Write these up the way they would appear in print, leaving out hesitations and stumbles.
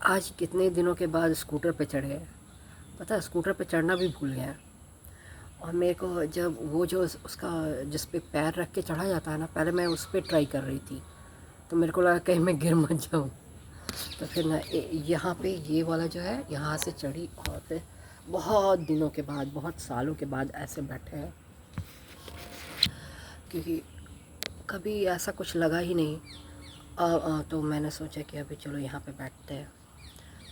आज कितने दिनों के बाद स्कूटर पे चढ़े। पता है स्कूटर पे चढ़ना भी भूल गया। और मेरे को जब वो जो उसका जिस पे पैर रख के चढ़ा जाता है ना, पहले मैं उस पर ट्राई कर रही थी तो मेरे को लगा कहीं मैं गिर मत जाऊँ। तो फिर ना यहाँ पे ये वाला जो है यहाँ से चढ़ी और फिर बहुत दिनों के बाद, बहुत सालों के बाद ऐसे बैठे हैं, क्योंकि कभी ऐसा कुछ लगा ही नहीं। तो मैंने सोचा कि अभी चलो यहाँ पे बैठते हैं,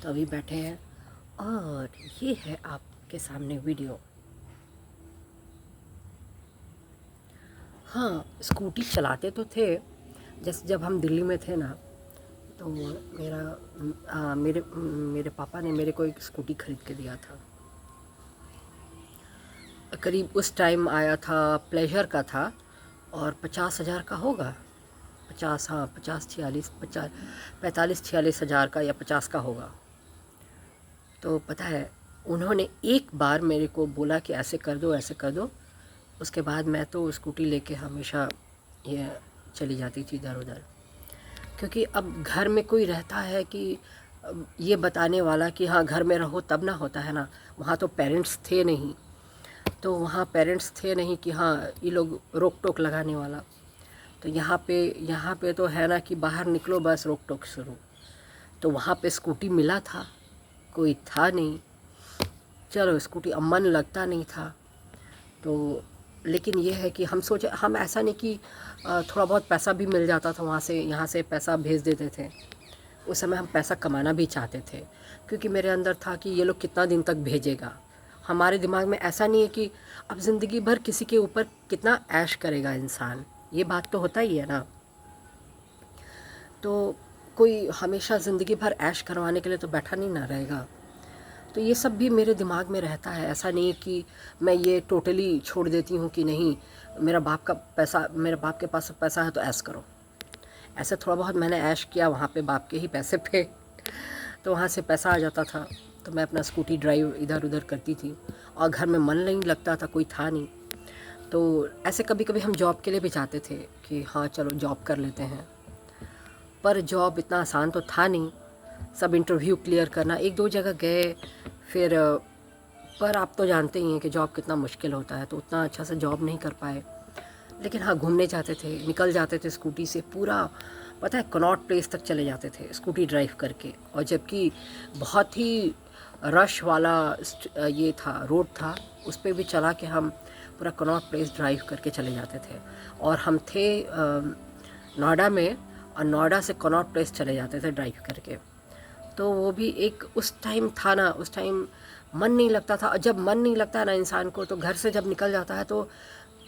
तो अभी बैठे हैं और ये है आपके सामने वीडियो। हाँ, स्कूटी चलाते तो थे, जैसे जब हम दिल्ली में थे ना, तो मेरे पापा ने मेरे को एक स्कूटी खरीद के दिया था। करीब उस टाइम आया था, प्लेजर का था और 50,000 का होगा। 50, हाँ 50 46 50 45 46 हज़ार का या 50 का होगा। तो पता है उन्होंने एक बार मेरे को बोला कि ऐसे कर दो, ऐसे कर दो। उसके बाद मैं तो स्कूटी लेके हमेशा ये चली जाती थी इधर उधर, क्योंकि अब घर में कोई रहता है कि ये बताने वाला कि हाँ घर में रहो तब ना होता है ना। वहाँ तो पेरेंट्स थे नहीं, तो वहाँ पेरेंट्स थे नहीं कि हाँ ये लोग रोक टोक लगाने वाला। तो यहाँ पे तो है ना कि बाहर निकलो बस रोक टोक शुरू। तो वहाँ पे स्कूटी मिला था, कोई था नहीं, चलो स्कूटी अब मन लगता नहीं था। तो लेकिन ये है कि हम सोचे, हम ऐसा नहीं कि थोड़ा बहुत पैसा भी मिल जाता था वहाँ से, यहाँ से पैसा भेज देते थे। उस समय हम पैसा कमाना भी चाहते थे, क्योंकि मेरे अंदर था कि ये लोग कितना दिन तक भेजेगा। हमारे दिमाग में ऐसा नहीं है कि अब ज़िंदगी भर किसी के ऊपर कितना ऐश करेगा इंसान, ये बात तो होता ही है ना। तो कोई हमेशा ज़िंदगी भर ऐश करवाने के लिए तो बैठा नहीं ना रहेगा। तो ये सब भी मेरे दिमाग में रहता है। ऐसा नहीं कि मैं ये टोटली छोड़ देती हूँ कि नहीं, मेरा बाप का पैसा, मेरे बाप के पास पैसा है तो ऐश करो। ऐसे थोड़ा बहुत मैंने ऐश किया वहाँ पे बाप के ही पैसे पे, तो वहाँ से पैसा आ जाता था तो मैं अपना स्कूटी ड्राइव इधर उधर करती थी। और घर में मन नहीं लगता था, कोई था नहीं, तो ऐसे कभी कभी हम जॉब के लिए भी चाहते थे कि हाँ चलो जॉब कर लेते हैं। पर जॉब इतना आसान तो था नहीं, सब इंटरव्यू क्लियर करना, एक दो जगह गए फिर पर आप तो जानते ही हैं कि जॉब कितना मुश्किल होता है, तो उतना अच्छा से जॉब नहीं कर पाए। लेकिन हाँ घूमने जाते थे, निकल जाते थे स्कूटी से पूरा, पता है कनॉट प्लेस तक चले जाते थे स्कूटी ड्राइव करके। और जबकि बहुत ही रश वाला ये था, रोड था, उस पर भी चला के हम पूरा कनॉट प्लेस ड्राइव करके चले जाते थे। और हम थे नोएडा में, और नोएडा से कनॉट प्लेस चले जाते थे ड्राइव करके। तो वो भी एक उस टाइम था ना, उस टाइम मन नहीं लगता था। और जब मन नहीं लगता है ना इंसान को, तो घर से जब निकल जाता है तो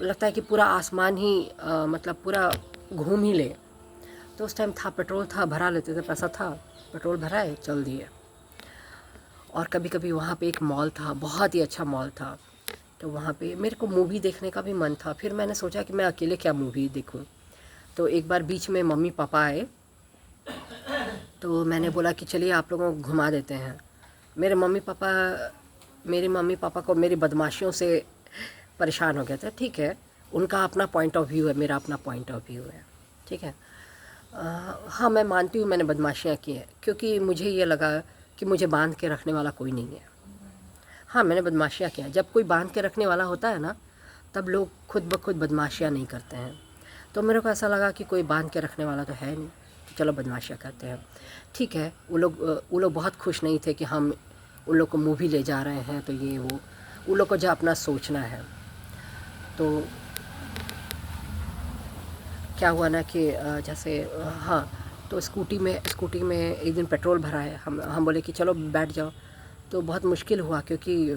लगता है कि पूरा आसमान ही मतलब पूरा घूम ही ले। तो उस टाइम था, पेट्रोल था, भरा लेते थे, पैसा था, पेट्रोल भराए चल दिए। और कभी कभी वहाँ पे एक मॉल था, बहुत ही अच्छा मॉल था, तो वहाँ पे मेरे को मूवी देखने का भी मन था। फिर मैंने सोचा कि मैं अकेले क्या मूवी देखूँ। तो एक बार बीच में मम्मी पापा आए, तो मैंने बोला कि चलिए आप लोगों को घुमा देते हैं। मेरे मम्मी पापा को मेरी बदमाशियों से परेशान हो गए थे। ठीक है, उनका अपना पॉइंट ऑफ व्यू है, मेरा अपना पॉइंट ऑफ व्यू है, ठीक है। हाँ मैं मानती हूँ मैंने बदमाशियाँ की हैं, क्योंकि मुझे ये लगा कि मुझे बांध के रखने वाला कोई नहीं है। हाँ मैंने बदमाशियाँ की हैं, जब कोई बांध के रखने वाला होता है ना, तब लोग खुद ब खुद बदमाशियाँ नहीं करते हैं। तो मेरे को ऐसा लगा कि कोई बांध के रखने वाला तो है नहीं, तो चलो बदमाशियाँ करते हैं। ठीक है, वो लोग बहुत खुश नहीं थे कि हम उन लोग को मूवी ले जा रहे हैं, तो ये वो उन लोग को जो अपना सोचना है। तो क्या हुआ ना कि जैसे हाँ, तो स्कूटी में एक दिन पेट्रोल भरा है, हम बोले कि चलो बैठ जाओ। तो बहुत मुश्किल हुआ, क्योंकि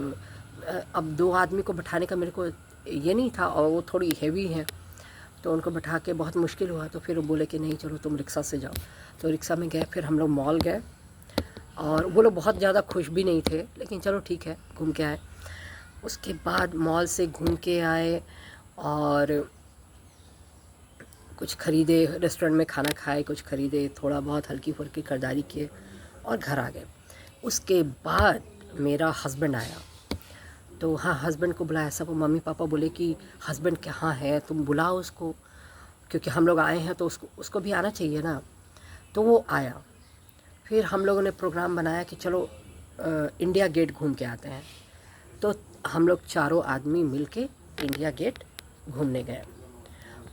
अब दो आदमी को बैठाने का मेरे को ये नहीं था, और वो थोड़ी हेवी हैं, तो उनको बैठा के बहुत मुश्किल हुआ। तो फिर वो बोले कि नहीं चलो तुम रिक्शा से जाओ। तो रिक्शा में गए, फिर हम लोग मॉल गए, और वो लोग बहुत ज़्यादा खुश भी नहीं थे, लेकिन चलो ठीक है घूम के आए। उसके बाद मॉल से घूम के आए और कुछ ख़रीदे, रेस्टोरेंट में खाना खाए, कुछ ख़रीदे, थोड़ा बहुत हल्की फुल्की खरीदारी किए और घर आ गए। उसके बाद मेरा हस्बैंड आया, तो हाँ हस्बैंड को बुलाया। सब मम्मी पापा बोले कि हस्बैंड कहाँ है, तुम बुलाओ उसको, क्योंकि हम लोग आए हैं तो उसको भी आना चाहिए ना। तो वो आया। फिर हम लोगों ने प्रोग्राम बनाया कि चलो इंडिया गेट घूम के आते हैं। तो हम लोग चारों आदमी मिल के इंडिया गेट घूमने गए।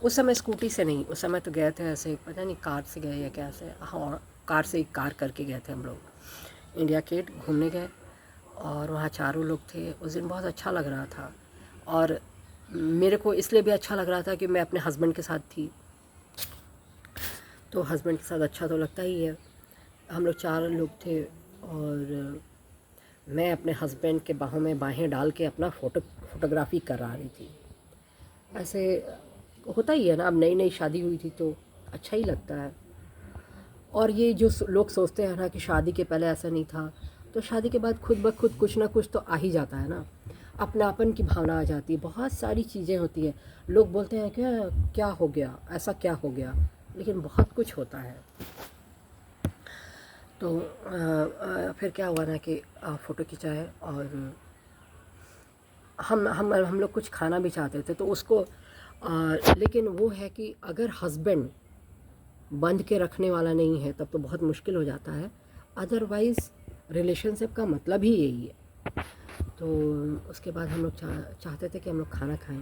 उस समय स्कूटी से नहीं, उस समय तो गए थे ऐसे, पता नहीं कार से गए या कैसे, हाँ कार से ही, कार करके गए थे हम लोग। इंडिया गेट घूमने गए और वहाँ चारों लोग थे। उस दिन बहुत अच्छा लग रहा था, और मेरे को इसलिए भी अच्छा लग रहा था कि मैं अपने हस्बैंड के साथ थी, तो हस्बैंड के साथ अच्छा तो लगता ही है। हम लोग 4 लोग थे और मैं अपने हस्बैंड के बाहों में बाहें डाल के अपना फोटोग्राफी करा रही थी। ऐसे होता ही है ना, अब नई नई शादी हुई थी तो अच्छा ही लगता है। और ये जो लोग सोचते हैं ना कि शादी के पहले ऐसा नहीं था, तो शादी के बाद खुद ब खुद कुछ ना कुछ तो आ ही जाता है ना, अपनापन की भावना आ जाती है, बहुत सारी चीज़ें होती हैं। लोग बोलते हैं क्या क्या हो गया, ऐसा क्या हो गया, लेकिन बहुत कुछ होता है। तो फिर क्या हुआ ना कि फ़ोटो खिंचाए, और हम लोग कुछ खाना भी चाहते थे तो उसको लेकिन वो है कि अगर हस्बैंड बंद के रखने वाला नहीं है तब तो बहुत मुश्किल हो जाता है। अदरवाइज़ रिलेशनशिप का मतलब ही यही है। तो उसके बाद हम लोग चाहते थे कि हम लोग खाना खाएं,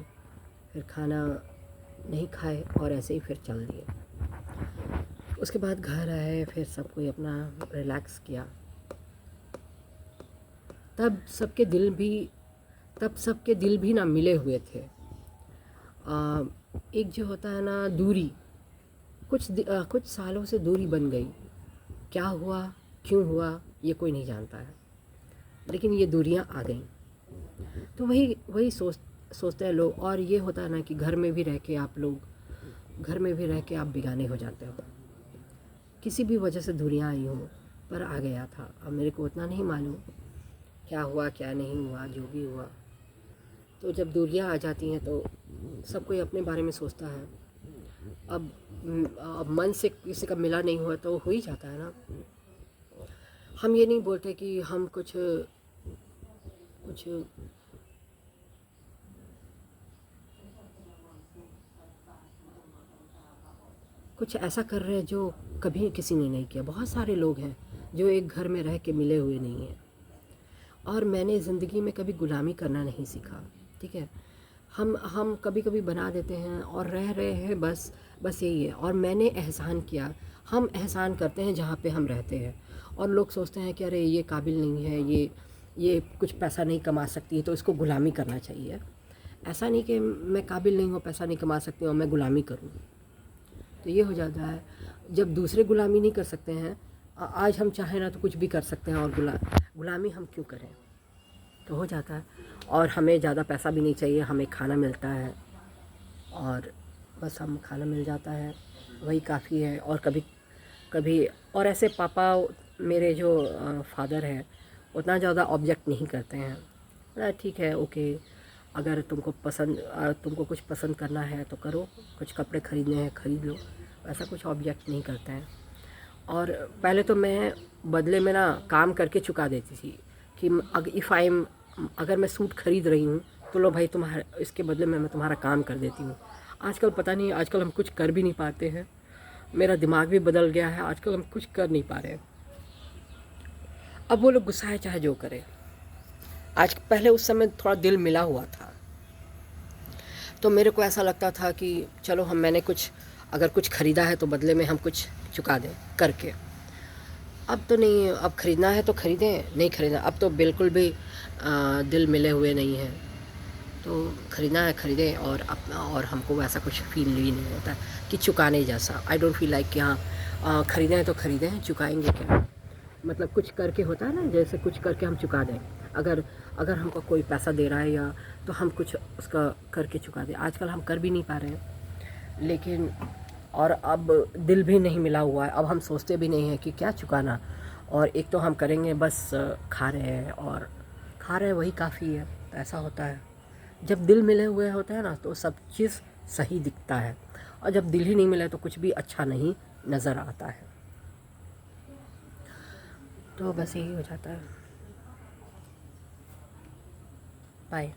फिर खाना नहीं खाए और ऐसे ही फिर चल दिए। उसके बाद घर आए, फिर सब कोई अपना रिलैक्स किया। तब सबके दिल भी ना मिले हुए थे। एक जो होता है ना दूरी, कुछ सालों से दूरी बन गई। क्या हुआ, क्यों हुआ, ये कोई नहीं जानता है, लेकिन ये दूरियां आ गई। तो वही वही सोचते हैं लोग। और ये होता है ना कि घर में भी रह के आप बेगाने हो जाते हो। किसी भी वजह से दूरियां आई हो, पर आ गया था। अब मेरे को उतना नहीं मालूम क्या हुआ क्या नहीं हुआ, जो भी हुआ। तो जब दूरियां आ जाती हैं तो सब कोई अपने बारे में सोचता है। अब मन से किसी का मिला नहीं हुआ तो हो ही जाता है ना। हम ये नहीं बोलते कि हम कुछ ऐसा कर रहे हैं जो कभी किसी ने नहीं किया। बहुत सारे लोग हैं जो एक घर में रह के मिले हुए नहीं हैं। और मैंने ज़िंदगी में कभी गुलामी करना नहीं सीखा, ठीक है। हम कभी कभी बना देते हैं और रह रहे हैं, बस यही है। और मैंने एहसान किया, हम एहसान करते हैं जहाँ पे हम रहते हैं, और लोग सोचते हैं कि अरे ये काबिल नहीं है, ये कुछ पैसा नहीं कमा सकती है तो इसको गुलामी करना चाहिए। ऐसा नहीं कि मैं काबिल नहीं हूँ, पैसा नहीं कमा सकती हूँ और मैं गुलामी करूँ, तो ये हो जाता है। जब दूसरे गुलामी नहीं कर सकते हैं, आज हम चाहें ना तो कुछ भी कर सकते हैं, और गुलामी हम क्यों करें, तो हो जाता है। और हमें ज़्यादा पैसा भी नहीं चाहिए, हमें खाना मिलता है और बस हम खाना मिल जाता है, वही काफ़ी है। और कभी कभी और ऐसे पापा मेरे जो फादर हैं उतना ज़्यादा ऑब्जेक्ट नहीं करते हैं। ठीक है, ओके, अगर तुमको कुछ पसंद करना है तो करो, कुछ कपड़े ख़रीदने हैं ख़रीद लो, ऐसा कुछ ऑब्जेक्ट नहीं करते हैं। और पहले तो मैं बदले में ना काम करके चुका देती थी कि अगर मैं सूट ख़रीद रही हूँ तो लो भाई, तुम्हारे इसके बदले में मैं तुम्हारा काम कर देती हूँ। आजकल पता नहीं, आजकल हम कुछ कर भी नहीं पाते हैं। मेरा दिमाग भी बदल गया है, आजकल हम कुछ कर नहीं पा रहे हैं। अब वो लोग गुस्साए चाहे जो करे। आज पहले उस समय थोड़ा दिल मिला हुआ था, तो मेरे को ऐसा लगता था कि चलो मैंने अगर कुछ ख़रीदा है तो बदले में हम कुछ चुका दें करके। अब तो नहीं, अब ख़रीदना है तो ख़रीदें, नहीं ख़रीदना अब तो बिल्कुल भी दिल मिले हुए नहीं हैं। तो ख़रीदना है ख़रीदें, और अपना, और हमको वैसा कुछ फील भी नहीं होता है कि चुकाने जैसा। आई डोंट फील लाइक कि हाँ ख़रीदें तो ख़रीदें, चुकाएंगे क्या, मतलब कुछ करके होता है ना, जैसे कुछ करके हम चुका दें। अगर अगर हमको कोई पैसा दे रहा है या तो हम कुछ उसका करके चुका दें। आजकल हम कर भी नहीं पा रहे हैं, लेकिन और अब दिल भी नहीं मिला हुआ है। अब हम सोचते भी नहीं हैं कि क्या चुकाना, और एक तो हम करेंगे बस खा रहे हैं, और खा रहे हैं वही काफ़ी है। तो ऐसा होता है, जब दिल मिले हुए होता है ना तो सब चीज़ सही दिखता है, और जब दिल ही नहीं मिले तो कुछ भी अच्छा नहीं नज़र आता है। तो बस यही हो जाता है। बाय।